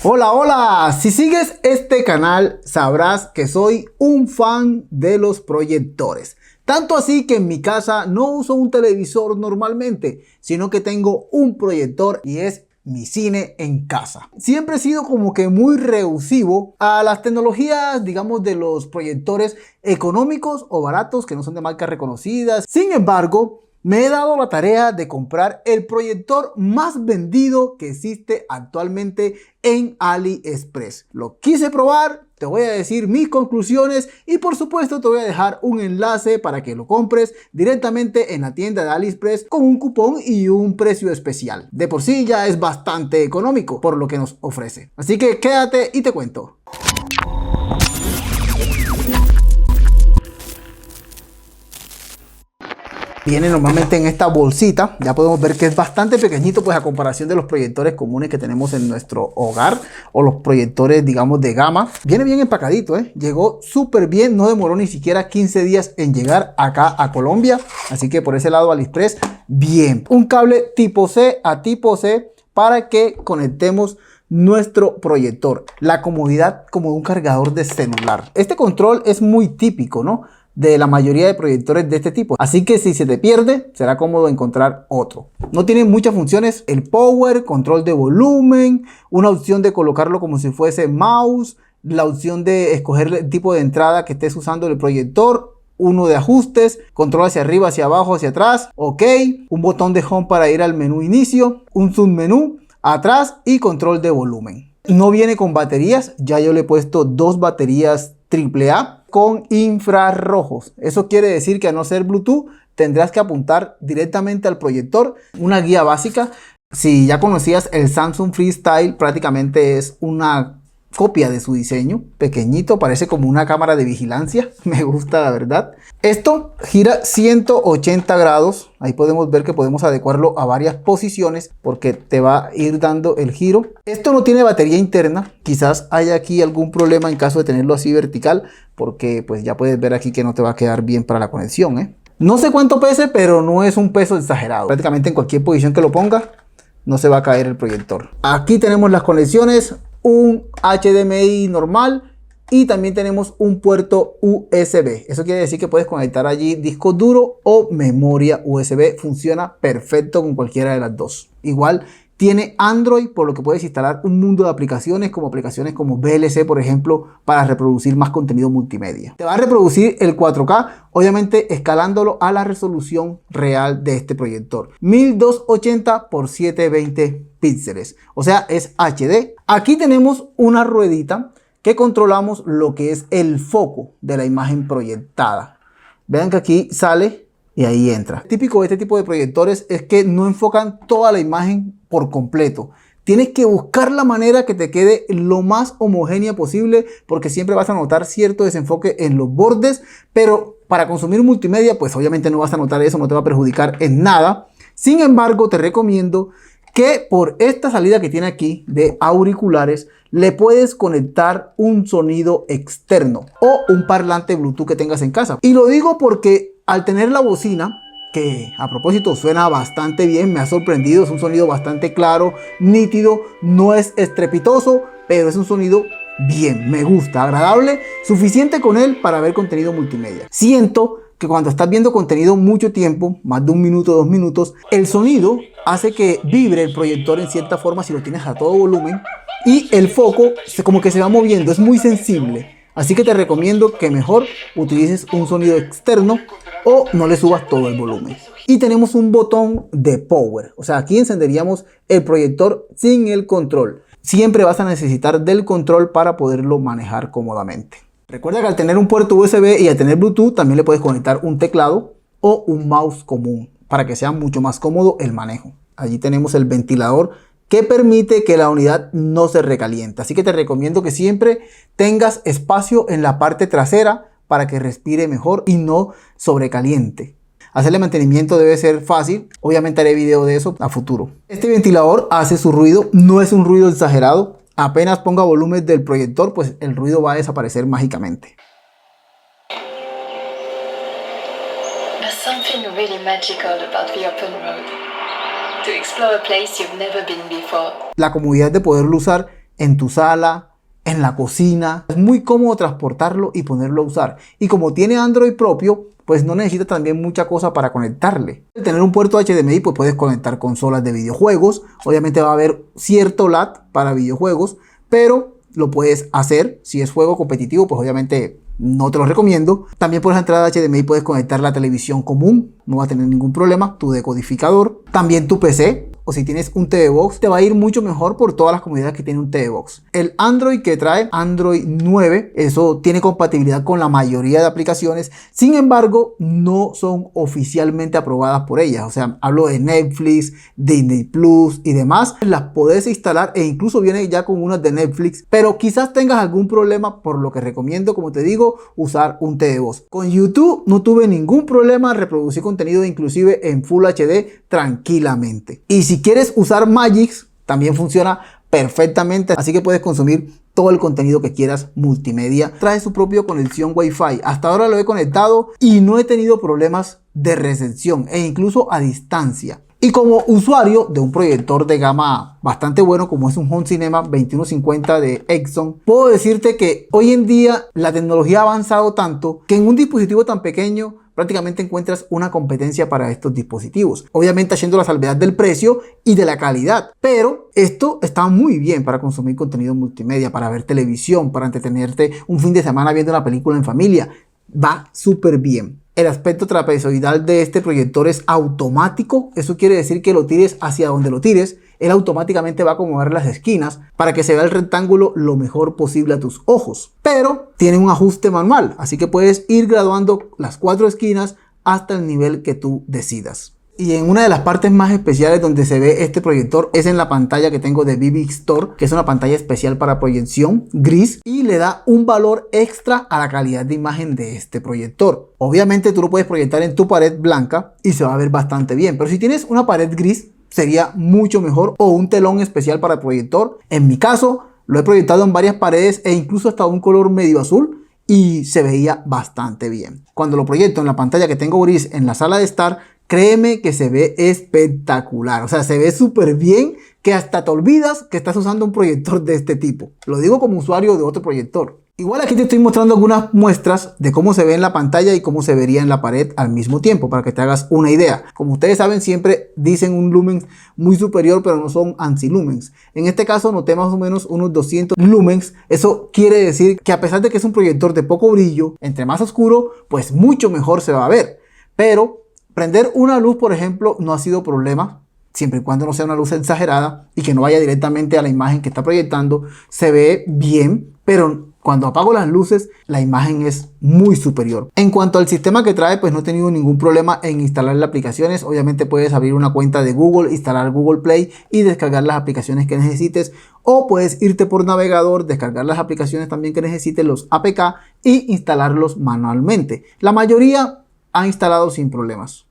Hola, hola, si sigues este canal sabrás que soy un fan de los proyectores. Tanto así que en mi casa no uso un televisor normalmente, sino que tengo un proyector y es mi cine en casa. Siempre he sido como que muy rehúsivo a las tecnologías, digamos, de los proyectores económicos o baratos que no son de marcas reconocidas. Sin embargo, me he dado la tarea de comprar el proyector más vendido que existe actualmente en AliExpress. Lo quise probar, te voy a decir mis conclusiones y por supuesto te voy a dejar un enlace para que lo compres directamente en la tienda de AliExpress con un cupón y un precio especial. De por sí ya es bastante económico por lo que nos ofrece. Así que quédate y te cuento. Viene normalmente en esta bolsita, ya podemos ver que es bastante pequeñito pues a comparación de los proyectores comunes que tenemos en nuestro hogar o los proyectores digamos de gama. Viene bien empacadito, llegó súper bien, no demoró ni siquiera 15 días en llegar acá a Colombia, así que por ese lado AliExpress, bien. Un cable tipo C a tipo C para que conectemos nuestro proyector. La comodidad como de un cargador de celular. Este control es muy típico, ¿no?, de la mayoría de proyectores de este tipo, así que si se te pierde será cómodo encontrar otro. No tiene muchas funciones: el power, control de volumen, una opción de colocarlo como si fuese mouse, la opción de escoger el tipo de entrada que estés usando el proyector, uno de ajustes, control hacia arriba, hacia abajo, hacia atrás, ok, un botón de home para ir al menú inicio, un submenú atrás y control de volumen. No viene con baterías, ya yo le he puesto dos baterías AAA con infrarrojos. Eso quiere decir que a no ser Bluetooth tendrás que apuntar directamente al proyector. Una guía básica. Si ya conocías el Samsung Freestyle, prácticamente es una copia de su diseño, pequeñito, parece como una cámara de vigilancia. Me gusta, la verdad. Esto gira 180 grados. Ahí podemos ver que podemos adecuarlo a varias posiciones porque te va a ir dando el giro. Esto no tiene batería interna. Quizás haya aquí algún problema en caso de tenerlo así vertical, porque pues ya puedes ver aquí que no te va a quedar bien para la conexión, No sé cuánto pese, pero no es un peso exagerado. Prácticamente en cualquier posición que lo ponga no se va a caer el proyector. Aquí tenemos las conexiones: un HDMI normal y también tenemos un puerto USB. Eso quiere decir que puedes conectar allí disco duro o memoria USB. Funciona perfecto con cualquiera de las dos. Igual tiene Android, por lo que puedes instalar un mundo de aplicaciones como VLC, por ejemplo, para reproducir más contenido multimedia. Te va a reproducir el 4K, obviamente escalándolo a la resolución real de este proyector. 1280 x 720 píxeles, o sea, es HD. Aquí tenemos una ruedita que controlamos lo que es el foco de la imagen proyectada. Vean que aquí sale y ahí entra. Típico de este tipo de proyectores es que no enfocan toda la imagen por completo. Tienes que buscar la manera que te quede lo más homogénea posible, porque siempre vas a notar cierto desenfoque en los bordes, pero para consumir multimedia pues obviamente no vas a notar eso, no te va a perjudicar en nada. Sin embargo, te recomiendo que por esta salida que tiene aquí de auriculares le puedes conectar un sonido externo o un parlante Bluetooth que tengas en casa. Y lo digo porque al tener la bocina, que a propósito suena bastante bien, me ha sorprendido, es un sonido bastante claro, nítido, no es estrepitoso, pero es un sonido bien, me gusta, agradable, suficiente con él para ver contenido multimedia. Siento que cuando estás viendo contenido mucho tiempo, más de 1 minuto, 2 minutos, el sonido hace que vibre el proyector en cierta forma si lo tienes a todo volumen y el foco como que se va moviendo, es muy sensible. Así que te recomiendo que mejor utilices un sonido externo o no le subas todo el volumen. Y tenemos un botón de power, o sea, aquí encenderíamos el proyector sin el control. Siempre vas a necesitar del control para poderlo manejar cómodamente. Recuerda que al tener un puerto USB y al tener Bluetooth también le puedes conectar un teclado o un mouse común para que sea mucho más cómodo el manejo. Allí tenemos el ventilador que permite que la unidad no se recaliente. Así que te recomiendo que siempre tengas espacio en la parte trasera para que respire mejor y no sobrecaliente. Hacerle mantenimiento debe ser fácil. Obviamente haré video de eso a futuro. Este ventilador hace su ruido, no es un ruido exagerado. Apenas ponga volumen del proyector, pues el ruido va a desaparecer mágicamente. There's something really magical about the open road. To explore a place you've never been before. La comodidad de poderlo usar en tu sala, en la cocina. Es muy cómodo transportarlo y ponerlo a usar. Y como tiene Android propio, pues no necesita también mucha cosa para conectarle. Al tener un puerto HDMI, pues puedes conectar consolas de videojuegos. Obviamente va a haber cierto lag para videojuegos, pero lo puedes hacer. Si es juego competitivo, pues obviamente no te lo recomiendo. También por esa entrada HDMI puedes conectar la televisión común, no va a tener ningún problema, tu decodificador, también tu PC. O si tienes un TV Box, te va a ir mucho mejor por todas las comodidades que tiene un TV Box. El Android que trae, Android 9, eso tiene compatibilidad con la mayoría de aplicaciones. Sin embargo, no son oficialmente aprobadas por ellas. O sea, hablo de Netflix, Disney Plus y demás. Las podés instalar e incluso viene ya con unas de Netflix. Pero quizás tengas algún problema, por lo que recomiendo, como te digo, usar un TV Box. Con YouTube no tuve ningún problema, reproducí contenido inclusive en Full HD tranquilamente. Y si quieres usar Magix, también funciona perfectamente, así que puedes consumir todo el contenido que quieras multimedia. Trae su propia conexión Wi-Fi. Hasta ahora lo he conectado y no he tenido problemas de recepción e incluso a distancia. Y como usuario de un proyector de gama bastante bueno como es un Home Cinema 2150 de Exxon, puedo decirte que hoy en día la tecnología ha avanzado tanto que en un dispositivo tan pequeño prácticamente encuentras una competencia para estos dispositivos. Obviamente haciendo la salvedad del precio y de la calidad. Pero esto está muy bien para consumir contenido multimedia, para ver televisión, para entretenerte un fin de semana viendo una película en familia. Va súper bien. El aspecto trapezoidal de este proyector es automático. Eso quiere decir que lo tires hacia donde lo tires, él automáticamente va a acomodar las esquinas para que se vea el rectángulo lo mejor posible a tus ojos. Pero tiene un ajuste manual, así que puedes ir graduando las 4 esquinas hasta el nivel que tú decidas. Y en una de las partes más especiales donde se ve este proyector es en la pantalla que tengo de VivX-Store, que es una pantalla especial para proyección gris y le da un valor extra a la calidad de imagen de este proyector. Obviamente tú lo puedes proyectar en tu pared blanca y se va a ver bastante bien, pero si tienes una pared gris sería mucho mejor, o un telón especial para el proyector. En mi caso lo he proyectado en varias paredes e incluso hasta un color medio azul y se veía bastante bien. Cuando lo proyecto en la pantalla que tengo gris en la sala de estar, créeme que se ve espectacular. O sea, se ve súper bien que hasta te olvidas que estás usando un proyector de este tipo. Lo digo como usuario de otro proyector. Igual aquí te estoy mostrando algunas muestras de cómo se ve en la pantalla y cómo se vería en la pared al mismo tiempo, para que te hagas una idea. Como ustedes saben, siempre dicen un lumen muy superior, pero no son anti-lumens. En este caso noté más o menos unos 200 lumens. Eso quiere decir que a pesar de que es un proyector de poco brillo, entre más oscuro, pues mucho mejor se va a ver. Pero prender una luz, por ejemplo, no ha sido problema, siempre y cuando no sea una luz exagerada y que no vaya directamente a la imagen que está proyectando. Se ve bien, pero cuando apago las luces, la imagen es muy superior. En cuanto al sistema que trae, pues no he tenido ningún problema en instalar las aplicaciones. Obviamente puedes abrir una cuenta de Google, instalar Google Play y descargar las aplicaciones que necesites. O puedes irte por navegador, descargar las aplicaciones también que necesites, los APK, y instalarlos manualmente. La mayoría ha instalado sin problemas.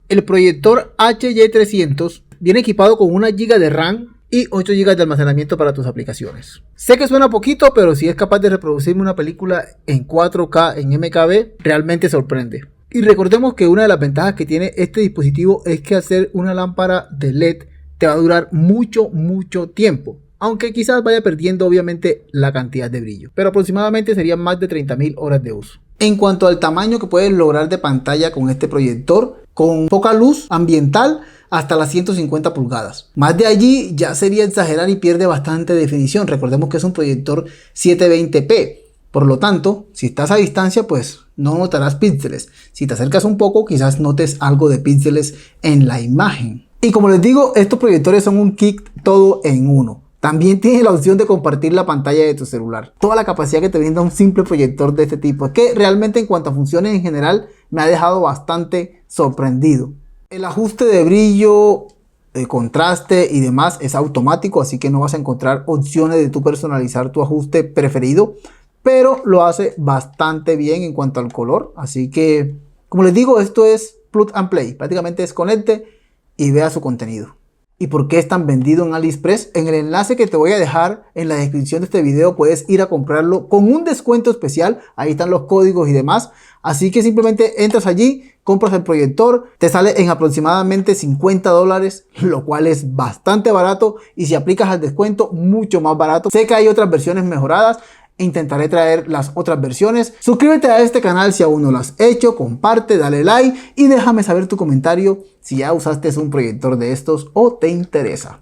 El proyector HY300 viene equipado con 1 GB de RAM y 8 GB de almacenamiento para tus aplicaciones. Sé que suena poquito, pero si es capaz de reproducirme una película en 4K en MKB, realmente sorprende. Y recordemos que una de las ventajas que tiene este dispositivo es que al ser una lámpara de LED te va a durar mucho tiempo. Aunque quizás vaya perdiendo obviamente la cantidad de brillo, pero aproximadamente serían más de 30.000 horas de uso. En cuanto al tamaño que puedes lograr de pantalla con este proyector, con poca luz ambiental hasta las 150 pulgadas. Más de allí ya sería exagerar y pierde bastante definición. Recordemos que es un proyector 720p. Por lo tanto, si estás a distancia, pues no notarás píxeles. Si te acercas un poco, quizás notes algo de píxeles en la imagen. Y como les digo, estos proyectores son un kit todo en uno. También tienes la opción de compartir la pantalla de tu celular. Toda la capacidad que te brinda un simple proyector de este tipo. Es que realmente en cuanto a funciones en general me ha dejado bastante sorprendido. El ajuste de brillo, de contraste y demás es automático, así que no vas a encontrar opciones de tú personalizar tu ajuste preferido. Pero lo hace bastante bien en cuanto al color. Así que, como les digo, esto es plug and play. Prácticamente desconecte y vea su contenido. y por qué es tan vendido en AliExpress. En el enlace que te voy a dejar en la descripción de este video puedes ir a comprarlo con un descuento especial. Ahí están los códigos y demás. Así que simplemente entras allí, compras el proyector, te sale en aproximadamente $50, lo cual es bastante barato, y si aplicas al descuento, mucho más barato. Sé que hay otras versiones mejoradas, intentaré traer las otras versiones. Suscríbete a este canal si aún no lo has hecho, comparte, dale like y déjame saber tu comentario si ya usaste un proyector de estos o te interesa.